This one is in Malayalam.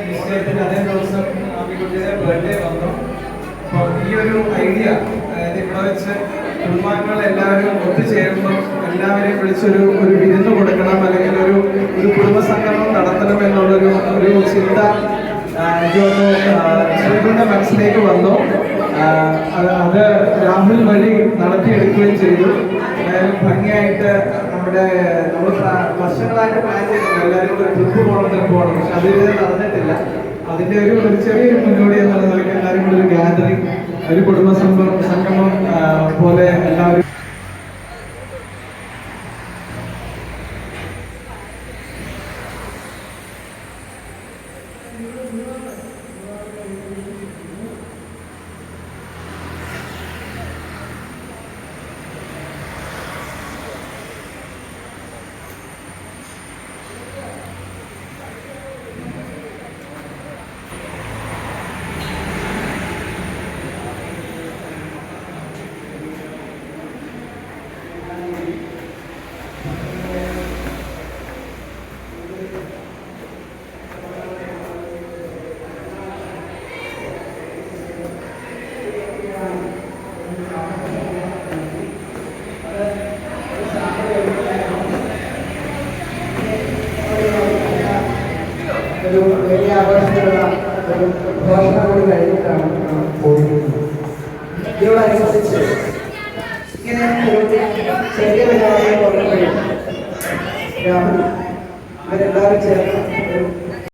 നിശ്ചയത്തിന് അതേ ദിവസം ആമിക്കുട്ടിയുടെ ബർത്ത്ഡേ വന്നു. അപ്പോൾ ഈ ഒരു ഐഡിയ, അതായത് ഇവിടെ വെച്ച് കുടുംബാംഗങ്ങൾ എല്ലാവരും ഒത്തുചേരുമ്പോൾ എല്ലാവരെയും വിളിച്ചൊരു വിരുന്ന് കൊടുക്കണം, അല്ലെങ്കിൽ ഒരു കുടുംബസംഗമം നടത്തണം എന്നുള്ളൊരു ചിന്ത ശ്രീകുന്റെ മനസ്സിലേക്ക് വന്നു. അത് രാഹുൽ വഴി നടത്തിയെടുക്കുകയും ചെയ്തു. ഭംഗിയായിട്ട് നമ്മൾ വർഷങ്ങളായിട്ട് പ്ലാൻ ചെയ്തിട്ടുണ്ട് എല്ലാവരും കൂടെ ട്രിപ്പ് പോകണം, പക്ഷെ അതിൽ നടന്നിട്ടില്ല. അതിന്റെ ഒരു ചെറിയൊരു മുന്നോടി എന്നുള്ള നിലയ്ക്ക് എല്ലാവരും കൂടെ ഒരു ഗാദറിങ്, ഒരു കുടുംബ സംഗമം പോലെ എല്ലാവരും ഒരു വലിയ ആഘോഷത്തിലുള്ള ഒരു ഘോഷണം കൂടി കഴിഞ്ഞിട്ടാണ് പോയിരിക്കുന്നത്. ഇതിനോടനുബന്ധിച്ച് ഇങ്ങനെ ഒരു ചെറിയ പരിപാടികൾ രാഹുൽ ഇവരെല്ലാവരും ചേർന്ന്